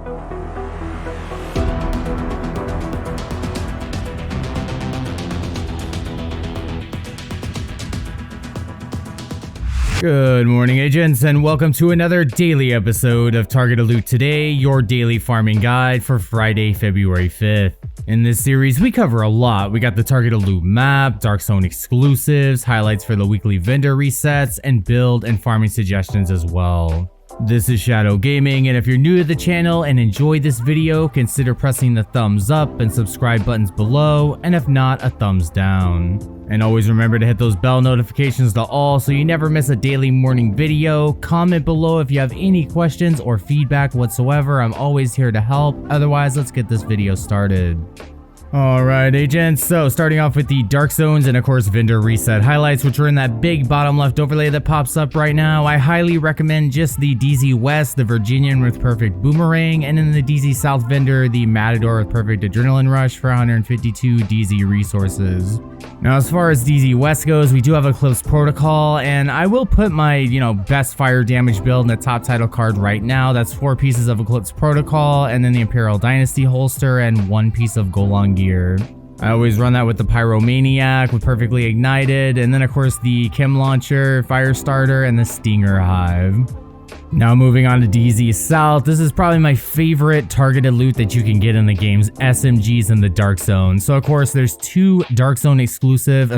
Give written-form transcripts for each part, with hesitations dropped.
Good morning, agents, and welcome to another daily episode of Targeted Loot Today, your daily farming guide for Friday, February 5th. In this series, we cover a lot. We got the Targeted Loot map, Dark Zone exclusives, highlights for the weekly vendor resets, and build and farming suggestions as well. This is Shadow Gaming, and if you're new to the channel and enjoyed this video, consider pressing the thumbs up and subscribe buttons below, and if not, a thumbs down. And always remember to hit those bell notifications to all so you never miss a daily morning video. Comment below if you have any questions or feedback whatsoever. I'm always here to help. Otherwise, let's get this video started. Alright, agents, so starting off with the Dark Zones and of course vendor reset highlights, which are in that big bottom left overlay that pops up right now. I highly recommend just the DZ West, the Virginian with perfect boomerang, and in the DZ South vendor, the Matador with perfect adrenaline rush for 152 DZ resources. Now, as far as DZ West goes, we do have Eclipse Protocol, and I will put my, best fire damage build in the top title card right now. That's 4 pieces of Eclipse Protocol, and then the Imperial Dynasty holster, and 1 piece of Golan gear. I always run that with the Pyromaniac with perfectly ignited, and then of course the Chem Launcher, Fire Starter, and the Stinger Hive. Now moving on to DZ South, this is probably my favorite targeted loot that you can get in the game's SMGs in the Dark Zone. So of course there's 2 Dark Zone exclusive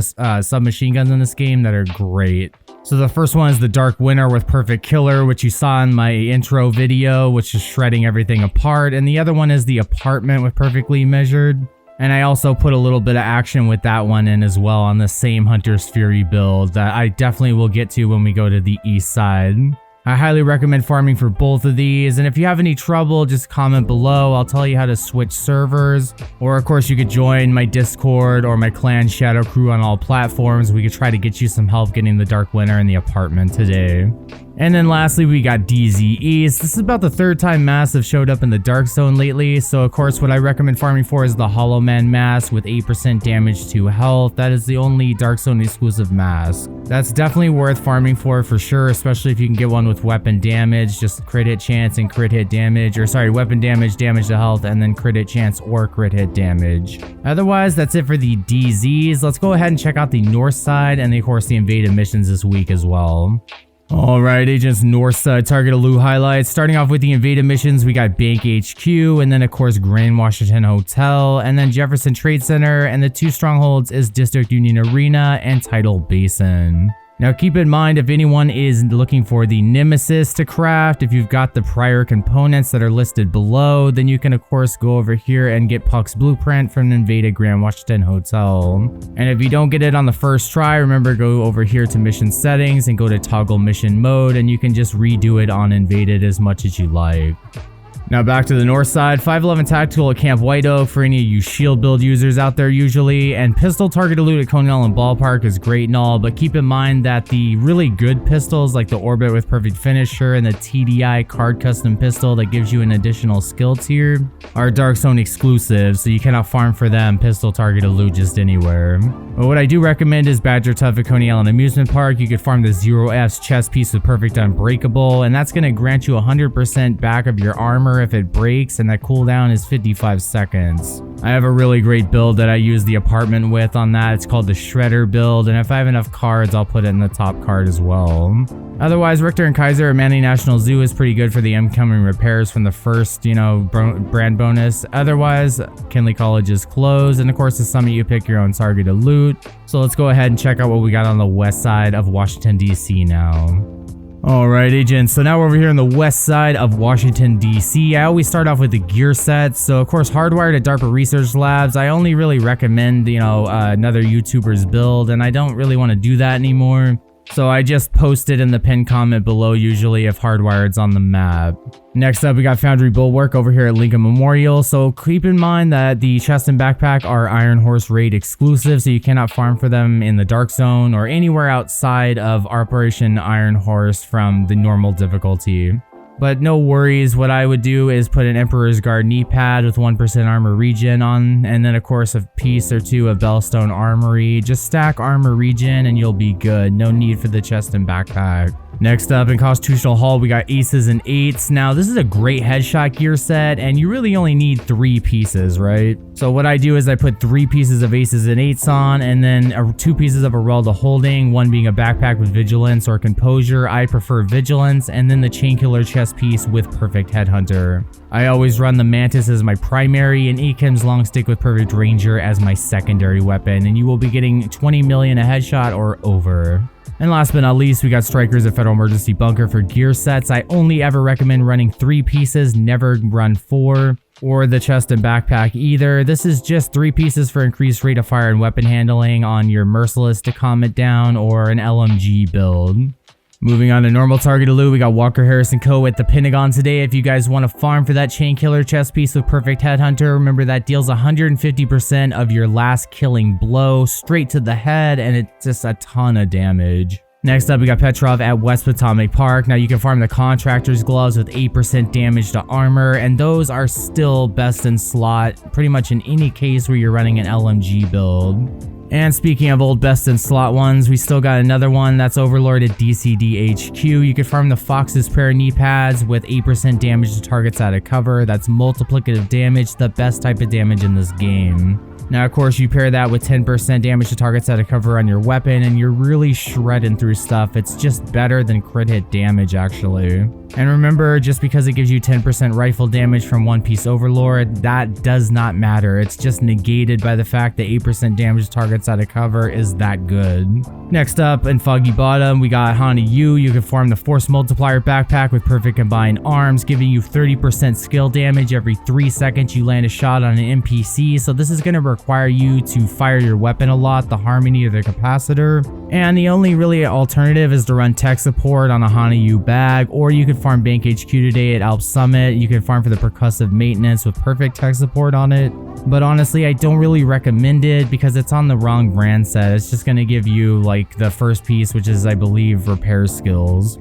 submachine guns in this game that are great. So the first one is the Dark Winter with Perfect Killer, which you saw in my intro video, which is shredding everything apart, and the other one is the Apartment with Perfectly Measured. And I also put a little bit of action with that one in as well on the same Hunter's Fury build that I definitely will get to when we go to the east side. I highly recommend farming for both of these, and if you have any trouble, just comment below. I'll tell you how to switch servers, or of course you could join my Discord or my clan Shadow Crew on all platforms. We could try to get you some help getting the Dark Winter in the Apartment today. And then lastly, we got DZ East. This is about the 3rd time masks have showed up in the Dark Zone lately, so of course what I recommend farming for is the Hollow Man mask with 8% damage to health. That is the only Dark Zone exclusive mask. That's definitely worth farming for sure, especially if you can get one with weapon damage, just crit hit chance and crit hit damage, or sorry, weapon damage, damage to health, and then crit hit chance or crit hit damage. Otherwise, that's it for the DZs. Let's go ahead and check out the north side and of course the invaded missions this week as well. Alright, agents, north side targeted loot highlights. Starting off with the invaded missions, we got Bank HQ, and then of course Grand Washington Hotel, and then Jefferson Trade Center, and the 2 strongholds is District Union Arena and Tidal Basin. Now keep in mind, if anyone is looking for the Nemesis to craft, if you've got the prior components that are listed below, then you can of course go over here and get Puck's blueprint from the invaded Grand Washington Hotel. And if you don't get it on the first try, remember go over here to mission settings and go to toggle mission mode, and you can just redo it on invaded as much as you like. Now back to the north side, 511 Tactical at Camp White Oak for any of you shield build users out there usually, and pistol targeted loot at Coney Island Ballpark is great and all, but keep in mind that the really good pistols like the Orbit with Perfect Finisher and the TDI card custom pistol that gives you an additional skill tier are Dark Zone exclusives, so you cannot farm for them pistol targeted loot just anywhere. But what I do recommend is Badger Tough at Coney Island Amusement Park. You could farm the 0F's chest piece with Perfect Unbreakable, and that's going to grant you 100% back of your armor if it breaks, and that cooldown is 55 seconds. I have a really great build that I use the Apartment with on that. It's called the Shredder build, and if I have enough cards, I'll put it in the top card as well. Otherwise, Richter and Kaiser at Manning National Zoo is pretty good for the incoming repairs from the first, brand bonus. Otherwise, Kinley College is closed, and of course the Summit you pick your own targeted loot. So let's go ahead and check out what we got on the west side of Washington DC now. Alright, agents, so now we're over here on the west side of Washington, D.C. I always start off with the gear sets. So, of course, hardwired at DARPA Research Labs. I only really recommend, another YouTuber's build, and I don't really want to do that anymore. So I just post it in the pinned comment below usually if hardwired's on the map. Next up, we got Foundry Bulwark over here at Lincoln Memorial. So keep in mind that the chest and backpack are Iron Horse raid exclusive, so you cannot farm for them in the Dark Zone or anywhere outside of Operation Iron Horse from the normal difficulty. But no worries, what I would do is put an Emperor's Guard knee pad with 1% armor regen on, and then of course a piece or two of Bellstone Armory. Just stack armor regen and you'll be good. No need for the chest and backpack. Next up in Constitutional Hall, we got Aces and Eights. Now, this is a great headshot gear set, and you really only need 3 pieces, right? So what I do is I put 3 pieces of Aces and Eights on, and then 2 pieces of Arelda Holding, one being a backpack with Vigilance or Composure. I prefer Vigilance, and then the Chainkiller chest piece with Perfect Headhunter. I always run the Mantis as my primary, and Akim's Long Stick with Perfect Ranger as my secondary weapon, and you will be getting 20 million a headshot or over. And last but not least, we got Strikers at Federal Emergency Bunker for gear sets. I only ever recommend running 3 pieces, never run 4, or the chest and backpack either. This is just 3 pieces for increased rate of fire and weapon handling on your Merciless to calm it down, or an LMG build. Moving on to normal targeted loot, we got Walker Harrison Co. at the Pentagon today. If you guys want to farm for that Chainkiller chest piece with Perfect Headhunter, remember that deals 150% of your last killing blow straight to the head, and it's just a ton of damage. Next up, we got Petrov at West Potomac Park. Now you can farm the Contractor's Gloves with 8% damage to armor, and those are still best in slot pretty much in any case where you're running an LMG build. And speaking of old best in slot ones, we still got another one that's Overlord at DCDHQ. You can farm the Fox's Prayer knee pads with 8% damage to targets out of cover. That's multiplicative damage, the best type of damage in this game. Now, of course, you pair that with 10% damage to targets out of cover on your weapon, and you're really shredding through stuff. It's just better than crit hit damage, actually. And remember, just because it gives you 10% rifle damage from one piece Overlord, that does not matter. It's just negated by the fact that 8% damage to targets out of cover is that good. Next up, in Foggy Bottom, we got Hana Yu. You can farm the Force Multiplier backpack with Perfect Combined Arms, giving you 30% skill damage every 3 seconds you land a shot on an NPC. So this is going to require you to fire your weapon a lot, the Harmony or the Capacitor. And the only really alternative is to run tech support on a Hana Yu bag, or you can farm Bank HQ today at Alp Summit. You can farm for the Percussive Maintenance with perfect tech support on it. But honestly, I don't really recommend it because it's on the wrong brand set. It's just going to give you like the first piece, which is, I believe, repair skills.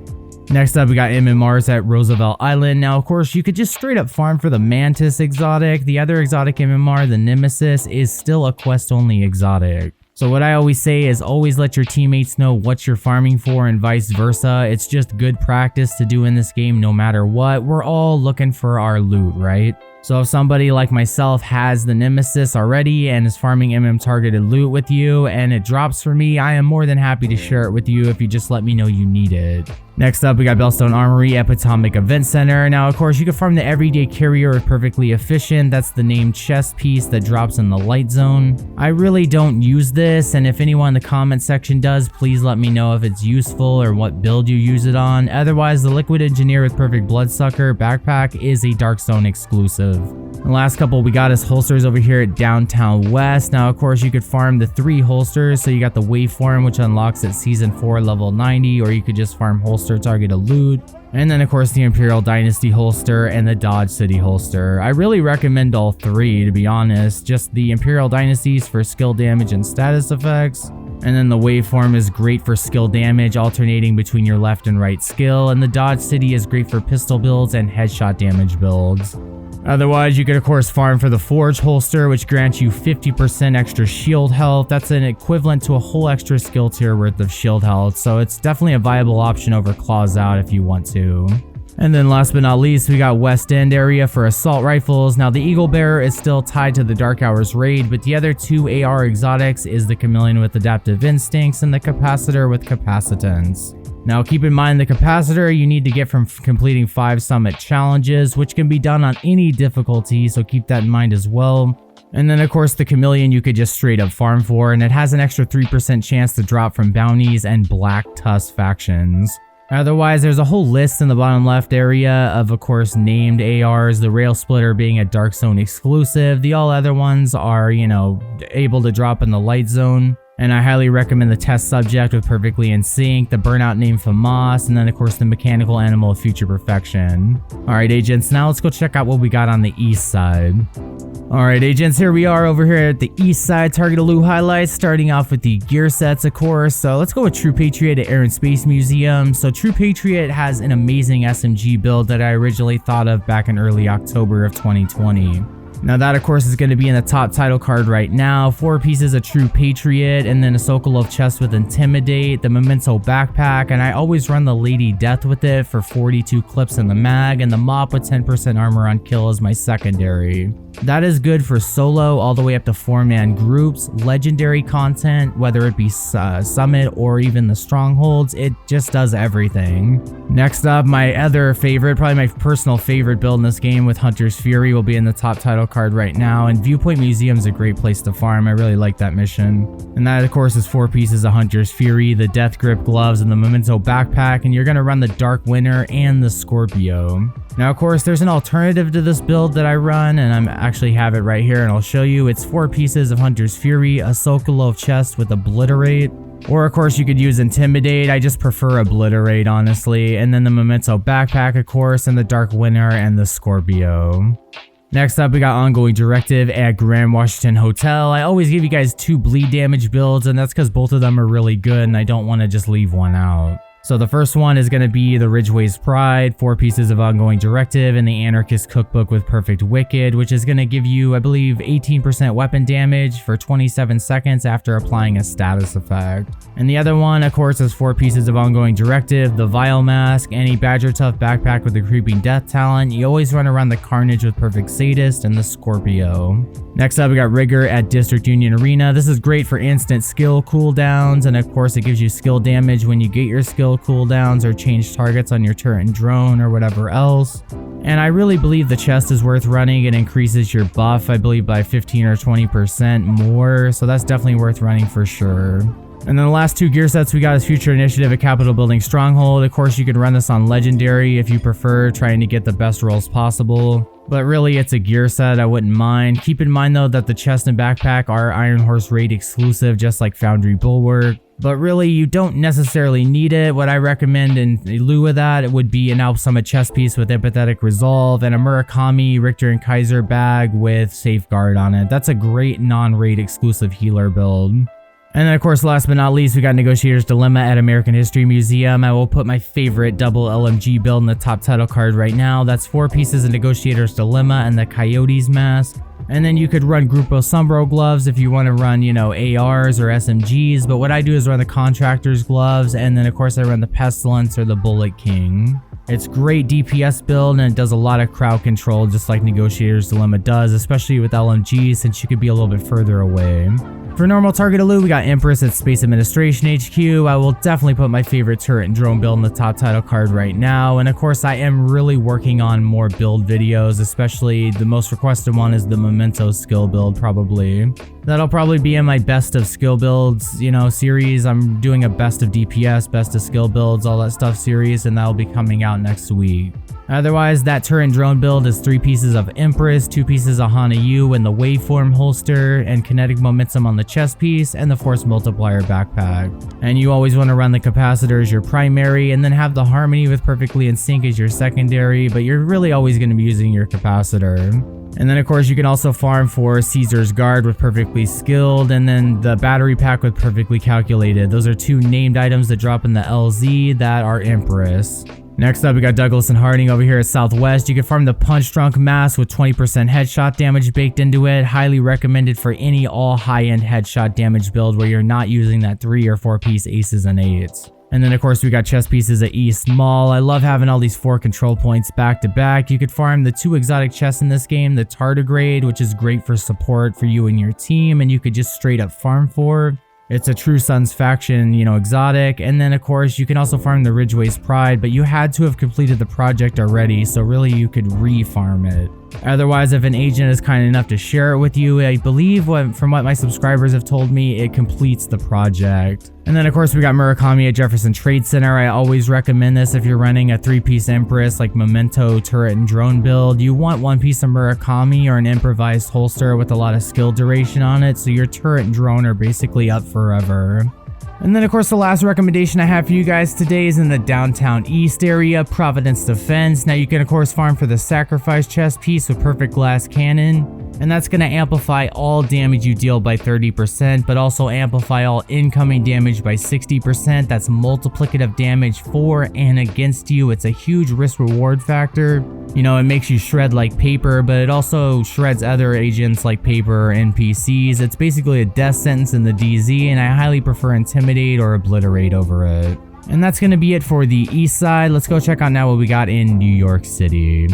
Next up, we got MMRs at Roosevelt Island. Now, of course, you could just straight up farm for the Mantis exotic. The other exotic MMR, the Nemesis, is still a quest-only exotic. So what I always say is always let your teammates know what you're farming for and vice versa. It's just good practice to do in this game no matter what. We're all looking for our loot, right? So if somebody like myself has the Nemesis already and is farming MM targeted loot with you and it drops for me, I am more than happy to share it with you if you just let me know you need it. Next up, we got Bellstone Armory at Potomac Event Center. Now, of course, you can farm the Everyday Carrier with Perfectly Efficient. That's the named chest piece that drops in the light zone. I really don't use this, and if anyone in the comment section does, please let me know if it's useful or what build you use it on. Otherwise, the Liquid Engineer with Perfect Bloodsucker backpack is a Darkstone exclusive. The last couple we got is holsters over here at Downtown West. Now, of course, you could farm the 3 holsters. So you got the Waveform, which unlocks at Season 4, level 90, or you could just farm holster targeted loot. And then, of course, the Imperial Dynasty holster and the Dodge City holster. I really recommend all 3, to be honest. Just the Imperial Dynasties for skill damage and status effects. And then the Waveform is great for skill damage, alternating between your left and right skill. And the Dodge City is great for pistol builds and headshot damage builds. Otherwise, you could of course farm for the Forge holster, which grants you 50% extra shield health. That's an equivalent to a whole extra skill tier worth of shield health, so it's definitely a viable option over Claws Out if you want to. And then last but not least, we got West End area for assault rifles. Now the Eagle Bearer is still tied to the Dark Hours raid, but the other 2 AR exotics is the Chameleon with Adaptive Instincts and the Capacitor with Capacitance. Now keep in mind the Capacitor you need to get from completing 5 summit challenges, which can be done on any difficulty, so keep that in mind as well. And then of course the Chameleon you could just straight up farm for, and it has an extra 3% chance to drop from bounties and Black Tusk factions. Otherwise, there's a whole list in the bottom left area of course, named ARs, the Rail Splitter being a Dark Zone exclusive. The all other ones are, able to drop in the Light Zone. And I highly recommend the Test Subject with Perfectly in Sync, the Burnout Name FAMAS, and then of course the Mechanical Animal of Future Perfection. Alright agents, now let's go check out what we got on the east side. Alright agents, here we are over here at the east side targeted loot highlights, starting off with the gear sets of course. So let's go with True Patriot at Air and Space Museum. So True Patriot has an amazing SMG build that I originally thought of back in early October of 2020. Now that of course is going to be in the top title card right now. 4 pieces of True Patriot, and then a Sokolov chest with Intimidate, the Memento backpack, and I always run the Lady Death with it for 42 clips in the mag, and the Mop with 10% armor on kill is my secondary. That is good for solo all the way up to 4-man groups, legendary content, whether it be Summit or even the Strongholds, it just does everything. Next up, my other favorite, probably my personal favorite build in this game with Hunter's Fury will be in the top title card right now, and Viewpoint Museum is a great place to farm. I really like that mission. And that of course is 4 pieces of Hunter's Fury, the Death Grip gloves, and the Memento backpack, and you're going to run the Dark Winter and the Scorpio. Now of course there's an alternative to this build that I run, and I actually have it right here and I'll show you. It's 4 pieces of Hunter's Fury, a Sokolov chest with Obliterate, or of course you could use Intimidate. I just prefer Obliterate honestly, and then the Memento backpack of course, and the Dark Winter and the Scorpio. Next up, we got Ongoing Directive at Grand Washington Hotel. I always give you guys 2 bleed damage builds, and that's because both of them are really good and I don't want to just leave one out. So the first one is going to be the Ridgeway's Pride, 4 pieces of Ongoing Directive, and the Anarchist Cookbook with Perfect Wicked, which is going to give you, I believe, 18% weapon damage for 27 seconds after applying a status effect. And the other one, of course, is 4 pieces of Ongoing Directive, the Vile Mask, any Badger Tough backpack with the Creeping Death talent. You always run around the Carnage with Perfect Sadist, and the Scorpio. Next up, we got Rigor at District Union Arena. This is great for instant skill cooldowns, and of course, it gives you skill damage when you get your skill cooldowns or change targets on your turret and drone or whatever else. And I really believe the chest is worth running. It increases your buff, I believe, by 15 or 20% more, so that's definitely worth running for sure. And then the last 2 gear sets we got is Future Initiative at Capitol Building Stronghold. Of course, you could run this on Legendary if you prefer, trying to get the best rolls possible. But really, it's a gear set, I wouldn't mind. Keep in mind though that the chest and backpack are Iron Horse Raid exclusive, just like Foundry Bulwark. But really, you don't necessarily need it. What I recommend in lieu of that, it would be an Alp Summit chest piece with Empathetic Resolve and a Murakami, Richter, and Kaiser bag with Safeguard on it. That's a great non-raid exclusive healer build. And then of course, last but not least, we got Negotiator's Dilemma at American History Museum. I will put my favorite double LMG build in the top title card right now. That's 4 pieces of Negotiator's Dilemma and the Coyote's Mask. And then you could run Grupo Sombro gloves if you want to run, you know, ARs or SMGs. But what I do is run the Contractor's gloves, and then of course I run the Pestilence or the Bullet King. It's great DPS build, and it does a lot of crowd control just like Negotiator's Dilemma does, especially with LMGs since you could be a little bit further away. For normal target loot, we got Empress at Space Administration HQ. I will definitely put my favorite turret and drone build in the top title card right now. And of course, I am really working on more build videos, especially the most requested one is the Memento skill build probably. That'll probably be in my best of skill builds, you know, series. I'm doing a best of DPS, best of skill builds, all that stuff series, and that'll be coming out next week. Otherwise, that turret and drone build is 3 pieces of Empress, 2 pieces of Hana Yu and the Waveform holster, and Kinetic Momentum on the chest piece, and the Force Multiplier backpack. And you always want to run the Capacitor as your primary, and then have the Harmony with Perfectly in Sync as your secondary, but you're really always going to be using your Capacitor. And then of course you can also farm for Caesar's Guard with Perfectly Skilled, and then the Battery Pack with Perfectly Calculated. Those are 2 named items that drop in the LZ that are Empress. Next up, we got Douglas and Harding over here at Southwest. You can farm the Punch Drunk Mask with 20% headshot damage baked into it. Highly recommended for any all high-end headshot damage build where you're not using that 3 or 4 piece aces and 8s. And then of course we got chest pieces at East Mall. I love having all these 4 control points back to back. You could farm the 2 exotic chests in this game, the Tardigrade, which is great for support for you and your team, and you could just straight up farm for. It's a True Sons faction, you know, exotic. And then of course you can also farm the Ridgeway's Pride, but you had to have completed the project already, so really you could re-farm it. Otherwise, if an agent is kind enough to share it with you, I believe from what my subscribers have told me, it completes the project. And then of course we got Murakami at Jefferson Trade Center. I always recommend this if you're running a 3-piece Empress like Memento, turret, and drone build. You want 1 piece of Murakami or an improvised holster with a lot of skill duration on it, so your turret and drone are basically up forever. And then of course the last recommendation I have for you guys today is in the downtown east area, Providence Defense. Now you can of course farm for the Sacrifice chest piece with Perfect Glass Cannon. And that's going to amplify all damage you deal by 30%, but also amplify all incoming damage by 60%. That's multiplicative damage for and against you. It's a huge risk reward factor. You know, it makes you shred like paper, but it also shreds other agents like paper or NPCs. It's basically a death sentence in the DZ, and I highly prefer Intimidate or Obliterate over it. And that's going to be it for the east side. Let's go check out now what we got in New York City.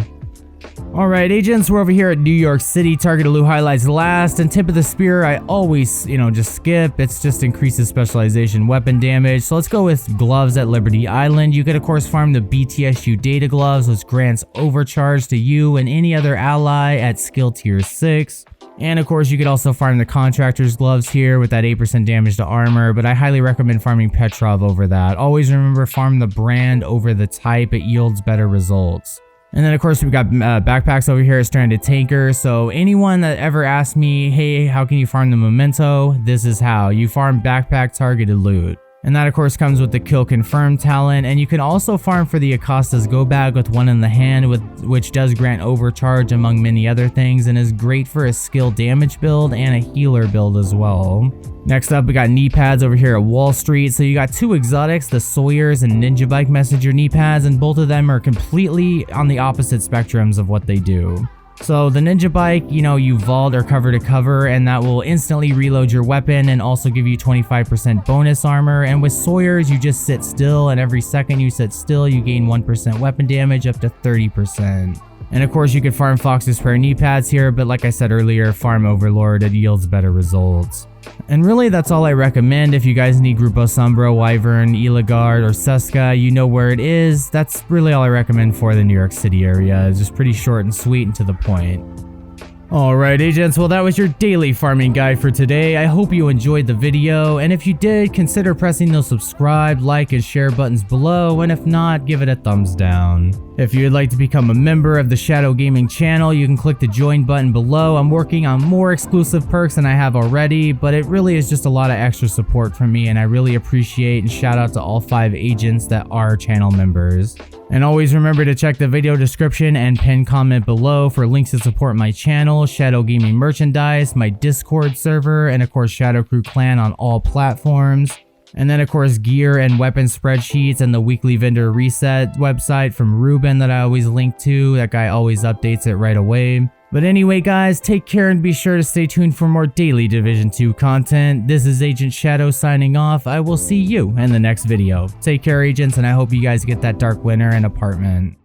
Alright agents, we're over here at New York City. Targeted loot highlights last, and tip of the spear I always, just skip. It's just increases specialization weapon damage. So let's go with gloves at Liberty Island. You could of course farm the BTSU data gloves, which grants overcharge to you and any other ally at skill tier 6. And of course you could also farm the contractor's gloves here with that 8% damage to armor, but I highly recommend farming Petrov over that. Always remember, farm the brand over the type, it yields better results. And then of course we've got backpacks over here at Stranded Tanker. So anyone that ever asked me, hey, how can you farm the memento? This is how. You farm backpack targeted loot. And that of course comes with the kill confirm talent, and you can also farm for the Acosta's go bag with one in the hand, which does grant overcharge among many other things, and is great for a skill damage build and a healer build as well. Next up we got knee pads over here at Wall Street. So you got two exotics, the Sawyers and Ninja Bike Messenger knee pads, and both of them are completely on the opposite spectrums of what they do. So the Ninja Bike, you vault or cover to cover, and that will instantly reload your weapon and also give you 25% bonus armor. And with Sawyers, you just sit still, and every second you sit still, you gain 1% weapon damage up to 30%. And of course you could farm Fox's Prayer knee pads here, but like I said earlier, farm Overlord, it yields better results. And really that's all I recommend. If you guys need Grupo Sombra, Wyvern, Eligard, or Suska, you know where it is. That's really all I recommend for the New York City area. It's just pretty short and sweet and to the point. Alright agents, well that was your daily farming guide for today. I hope you enjoyed the video, and if you did, consider pressing those subscribe, like, and share buttons below, and if not, give it a thumbs down. If you'd like to become a member of the Shadow Gaming channel, you can click the join button below. I'm working on more exclusive perks than I have already, but it really is just a lot of extra support from me, and I really appreciate and shout out to all 5 agents that are channel members. And always remember to check the video description and pinned comment below for links to support my channel, Shadow Gaming merchandise, my Discord server, and of course Shadow Crew Clan on all platforms. And then of course gear and weapon spreadsheets and the weekly vendor reset website from Ruben that I always link to. That guy always updates it right away. But anyway guys, take care and be sure to stay tuned for more daily Division 2 content. This is Agent Shadow signing off. I will see you in the next video. Take care agents, and I hope you guys get that Dark Winter and apartment.